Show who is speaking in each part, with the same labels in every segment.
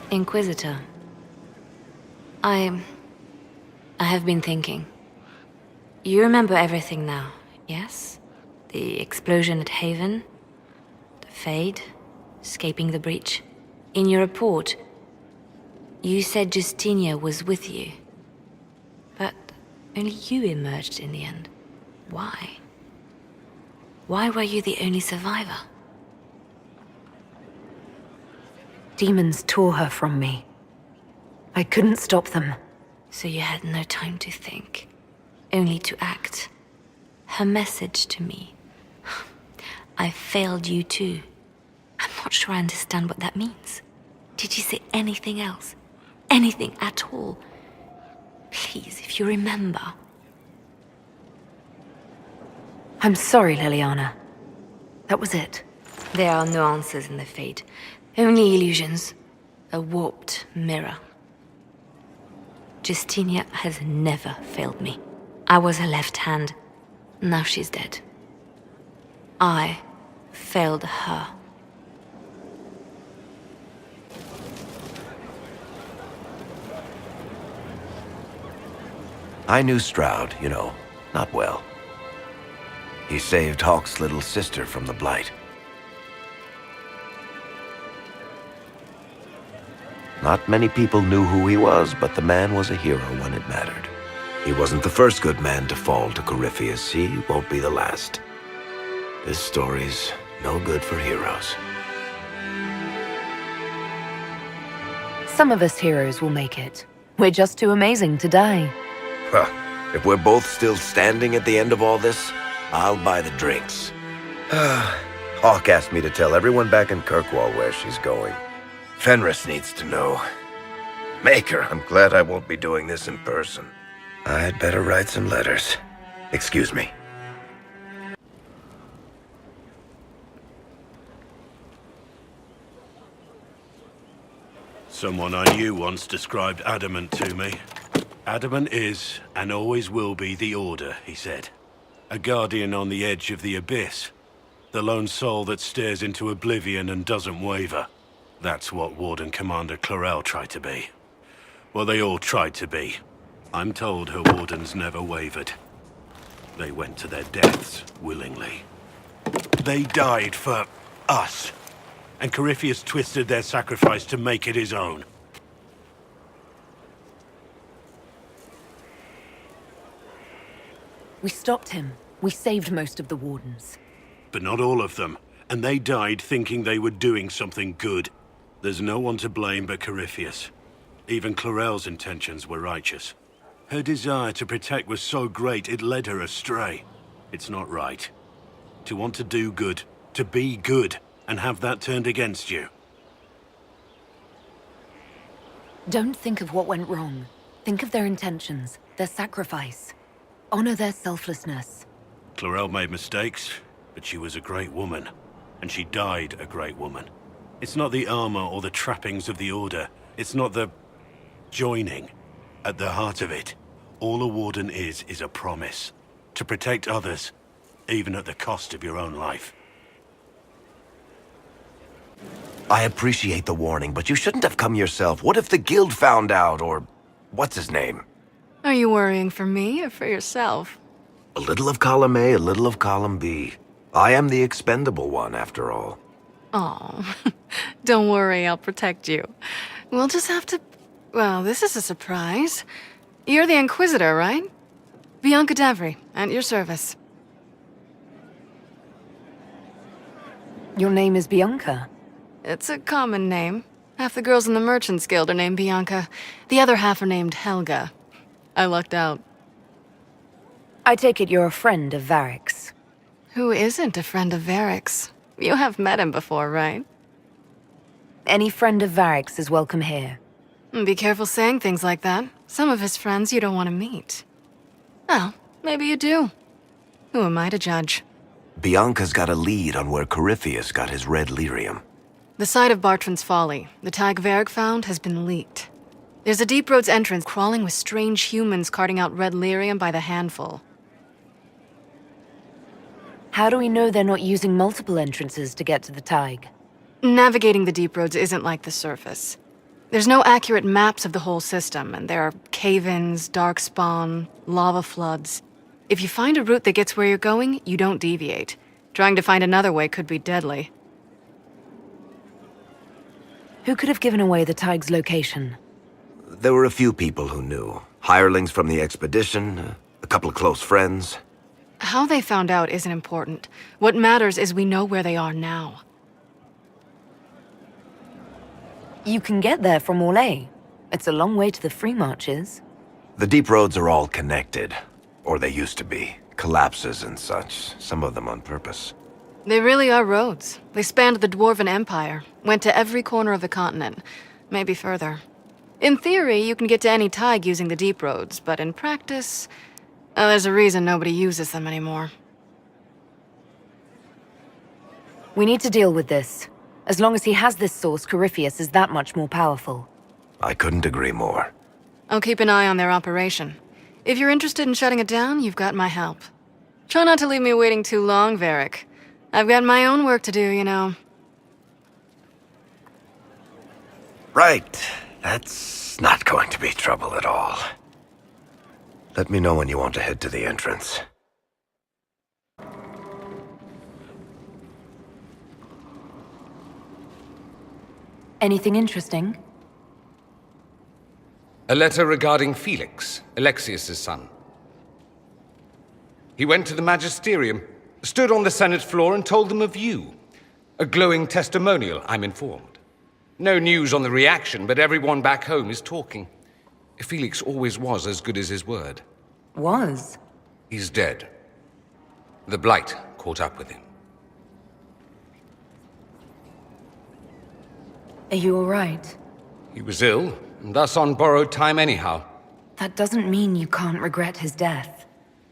Speaker 1: Inquisitor. I have been thinking. You remember everything now, yes? The explosion at Haven, the Fade, escaping the breach. In your report, you said Justinia was with you. But only you emerged in the end. Why? Why were you the only survivor?
Speaker 2: Demons tore her from me. I couldn't stop them.
Speaker 1: So you had no time to think, only to act. Her message to me. I failed you too. I'm not sure I understand what that means. Did you say anything else? Anything at all? Please, if you remember.
Speaker 2: I'm sorry, Liliana. That was it.
Speaker 1: There are no answers in the Fate. Only illusions. A warped mirror. Justinia has never failed me. I was her left hand. Now she's dead. I failed her.
Speaker 3: I knew Stroud, you know, not well. He saved Hawk's little sister from the Blight. Not many people knew who he was, but the man was a hero when it mattered. He wasn't the first good man to fall to Corypheus. He won't be the last. This story's no good for heroes.
Speaker 2: Some of us heroes will make it. We're just too amazing to die.
Speaker 3: Huh. If we're both still standing at the end of all this, I'll buy the drinks. Hawk asked me to tell everyone back in Kirkwall where she's going. Fenris needs to know. Maker, I'm glad I won't be doing this in person. I'd better write some letters. Excuse me.
Speaker 4: Someone I knew once described Adamant to me. Adamant is, and always will be, the Order, he said. A guardian on the edge of the abyss. The lone soul that stares into oblivion and doesn't waver. That's what Warden Commander Clarel tried to be. Well, they all tried to be. I'm told her wardens never wavered. They went to their deaths willingly. They died for us. And Corypheus twisted their sacrifice to make it his own.
Speaker 2: We stopped him. We saved most of the Wardens.
Speaker 4: But not all of them. And they died thinking they were doing something good. There's no one to blame but Corypheus. Even Clarel's intentions were righteous. Her desire to protect was so great it led her astray. It's not right. To want to do good, to be good, and have that turned against you.
Speaker 2: Don't think of what went wrong. Think of their intentions, their sacrifice. Honor their selflessness.
Speaker 4: Clarel made mistakes, but she was a great woman. And she died a great woman. It's not the armor or the trappings of the Order. It's not the joining. At the heart of it, all a Warden is a promise. To protect others, even at the cost of your own life.
Speaker 3: I appreciate the warning, but you shouldn't have come yourself. What if the Guild found out, or what's his name?
Speaker 5: Are you worrying for me or for yourself?
Speaker 3: A little of column A, a little of column B. I am the expendable one, after all.
Speaker 5: Oh, don't worry, I'll protect you. We'll just have to... Well, this is a surprise. You're the Inquisitor, right? Bianca Davry, at your service.
Speaker 2: Your name is Bianca.
Speaker 5: It's a common name. Half the girls in the Merchants Guild are named Bianca. The other half are named Helga. I lucked out.
Speaker 2: I take it you're a friend of Varric's.
Speaker 5: Who isn't a friend of Varric's? You have met him before, right?
Speaker 2: Any friend of Varric's is welcome here.
Speaker 5: Be careful saying things like that. Some of his friends you don't want to meet. Well, maybe you do. Who am I to judge?
Speaker 3: Bianca's got a lead on where Corypheus got his red lyrium.
Speaker 5: The site of Bartran's Folly, the tag Varric found, has been leaked. There's a Deep Roads entrance crawling with strange humans carting out red lyrium by the handful.
Speaker 2: How do we know they're not using multiple entrances to get to the Tig?
Speaker 5: Navigating the Deep Roads isn't like the surface. There's no accurate maps of the whole system, and there are cave-ins, darkspawn, lava floods. If you find a route that gets where you're going, you don't deviate. Trying to find another way could be deadly.
Speaker 2: Who could have given away the Tig's location?
Speaker 3: There were a few people who knew. Hirelings from the expedition, a couple of close friends.
Speaker 5: How they found out isn't important. What matters is we know where they are now.
Speaker 2: You can get there from Orlais. It's a long way to the free marches.
Speaker 3: The deep roads are all connected. Or they used to be. Collapses and such, some of them on purpose.
Speaker 5: They really are roads. They spanned the Dwarven Empire, went to every corner of the continent, maybe further. In theory, you can get to any Tig using the deep roads, but in practice, there's a reason nobody uses them anymore.
Speaker 2: We need to deal with this. As long as he has this source, Corypheus is that much more powerful.
Speaker 3: I couldn't agree more.
Speaker 5: I'll keep an eye on their operation. If you're interested in shutting it down, you've got my help. Try not to leave me waiting too long, Varric. I've got my own work to do, you know.
Speaker 3: Right. That's not going to be trouble at all. Let me know when you want to head to the entrance.
Speaker 2: Anything interesting?
Speaker 6: A letter regarding Felix, Alexius's son. He went to the Magisterium, stood on the Senate floor and told them of you. A glowing testimonial, I'm informed. No news on the reaction, but everyone back home is talking. Felix always was as good as his word.
Speaker 2: Was?
Speaker 6: He's dead. The Blight caught up with him.
Speaker 2: Are you all right?
Speaker 6: He was ill, and thus on borrowed time anyhow.
Speaker 2: That doesn't mean you can't regret his death.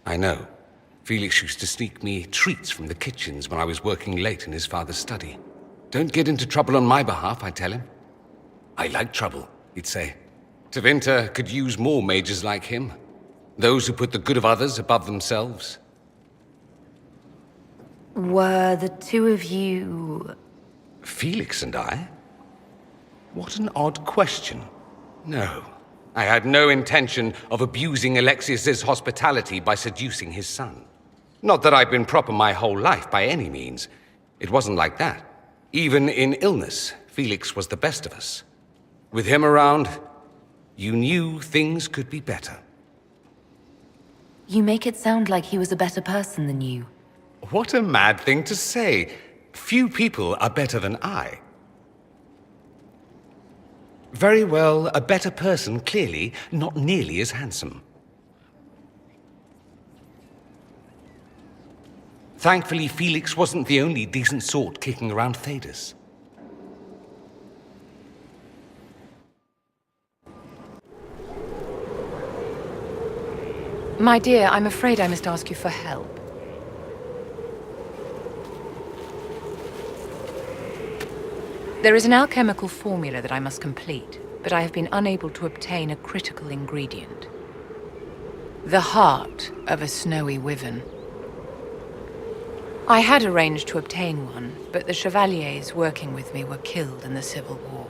Speaker 6: I know. Felix used to sneak me treats from the kitchens when I was working late in his father's study. Don't get into trouble on my behalf, I tell him. I like trouble, he'd say. Tevinter could use more mages like him. Those who put the good of others above themselves.
Speaker 2: Were the two of you...
Speaker 6: Felix and I? What an odd question. No, I had no intention of abusing Alexius's hospitality by seducing his son. Not that I've been proper my whole life, by any means. It wasn't like that. Even in illness, Felix was the best of us. With him around, you knew things could be better.
Speaker 2: You make it sound like he was a better person than you.
Speaker 6: What a mad thing to say. Few people are better than I. Very well, a better person, clearly, not nearly as handsome. Thankfully, Felix wasn't the only decent sort kicking around Thedas.
Speaker 7: My dear, I'm afraid I must ask you for help. There is an alchemical formula that I must complete, but I have been unable to obtain a critical ingredient. The heart of a snowy wyvern. I had arranged to obtain one, but the chevaliers working with me were killed in the Civil War.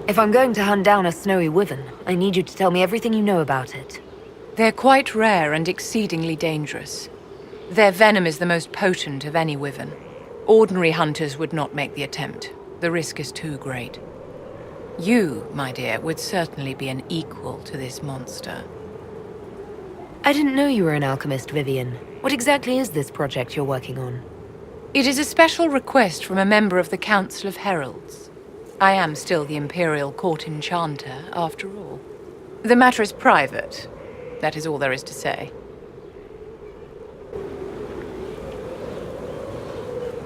Speaker 2: If I'm going to hunt down a snowy wyvern, I need you to tell me everything you know about it.
Speaker 7: They're quite rare and exceedingly dangerous. Their venom is the most potent of any wyvern. Ordinary hunters would not make the attempt. The risk is too great. You, my dear, would certainly be an equal to this monster.
Speaker 2: I didn't know you were an alchemist, Vivian. What exactly is this project you're working on?
Speaker 7: It is a special request from a member of the Council of Heralds. I am still the Imperial Court Enchanter, after all. The matter is private. That is all there is to say.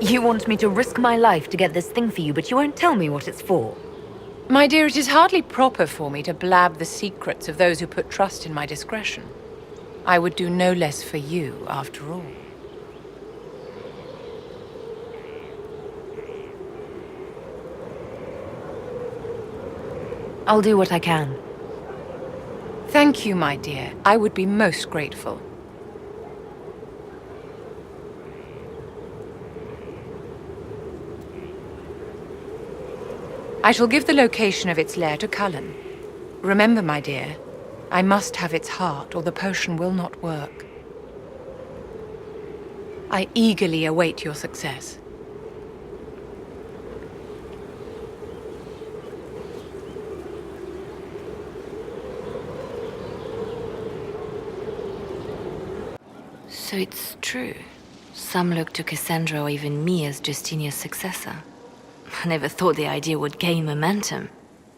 Speaker 2: You want me to risk my life to get this thing for you, but you won't tell me what it's for.
Speaker 7: My dear, it is hardly proper for me to blab the secrets of those who put trust in my discretion. I would do no less for you, after all.
Speaker 2: I'll do what I can.
Speaker 7: Thank you, my dear. I would be most grateful. I shall give the location of its lair to Cullen. Remember, my dear, I must have its heart, or the potion will not work. I eagerly await your success.
Speaker 1: So it's true. Some look to Cassandra or even me as Justinia's successor. I never thought the idea would gain momentum.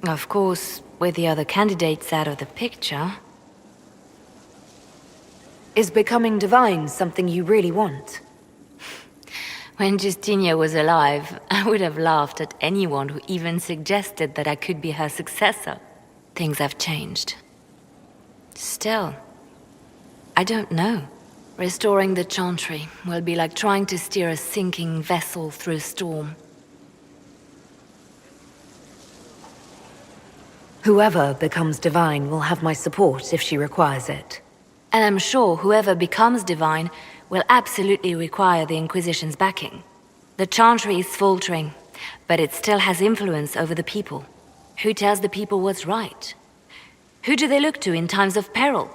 Speaker 1: Of course, with the other candidates out of the picture...
Speaker 2: Is becoming divine something you really want?
Speaker 1: When Justinia was alive, I would have laughed at anyone who even suggested that I could be her successor. Things have changed. Still, I don't know. Restoring the Chantry will be like trying to steer a sinking vessel through a storm.
Speaker 2: Whoever becomes divine will have my support if she requires it.
Speaker 1: And I'm sure whoever becomes divine will absolutely require the Inquisition's backing. The Chantry is faltering, but it still has influence over the people. Who tells the people what's right? Who do they look to in times of peril?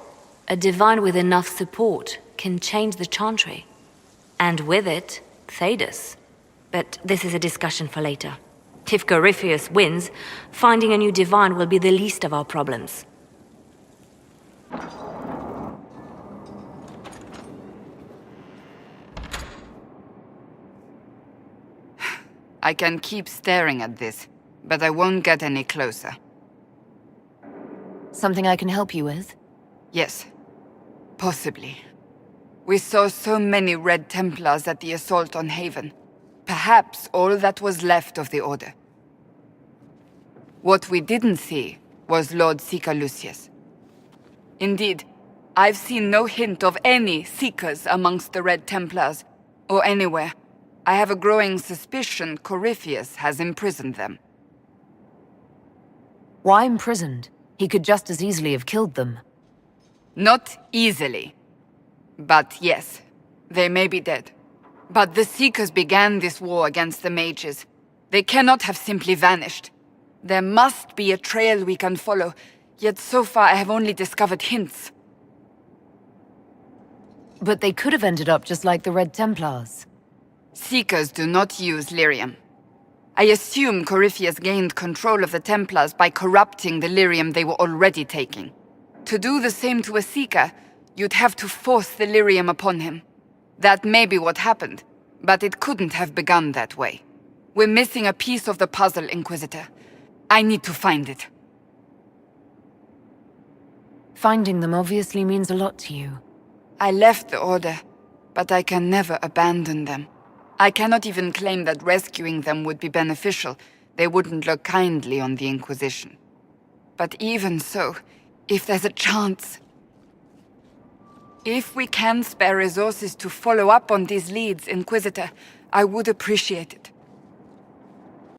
Speaker 1: A divine with enough support can change the Chantry. And with it, Thedas. But this is a discussion for later. If Corypheus wins, finding a new divine will be the least of our problems.
Speaker 8: I can keep staring at this, but I won't get any closer.
Speaker 2: Something I can help you with?
Speaker 8: Yes, possibly. We saw so many Red Templars at the assault on Haven. Perhaps all that was left of the Order. What we didn't see was Lord Seeker Lucius. Indeed, I've seen no hint of any Seekers amongst the Red Templars, or anywhere. I have a growing suspicion Corypheus has imprisoned them.
Speaker 2: Why imprisoned? He could just as easily have killed them.
Speaker 8: Not easily. But yes, they may be dead. But the Seekers began this war against the mages. They cannot have simply vanished. There must be a trail we can follow, yet so far I have only discovered hints.
Speaker 2: But they could have ended up just like the Red Templars.
Speaker 8: Seekers do not use lyrium. I assume Corypheus gained control of the Templars by corrupting the lyrium they were already taking. To do the same to a Seeker, you'd have to force the lyrium upon him. That may be what happened, but it couldn't have begun that way. We're missing a piece of the puzzle, Inquisitor. I need to find it.
Speaker 2: Finding them obviously means a lot to you.
Speaker 8: I left the Order, but I can never abandon them. I cannot even claim that rescuing them would be beneficial. They wouldn't look kindly on the Inquisition. But even so, if there's a chance... If we can spare resources to follow up on these leads, Inquisitor, I would appreciate it.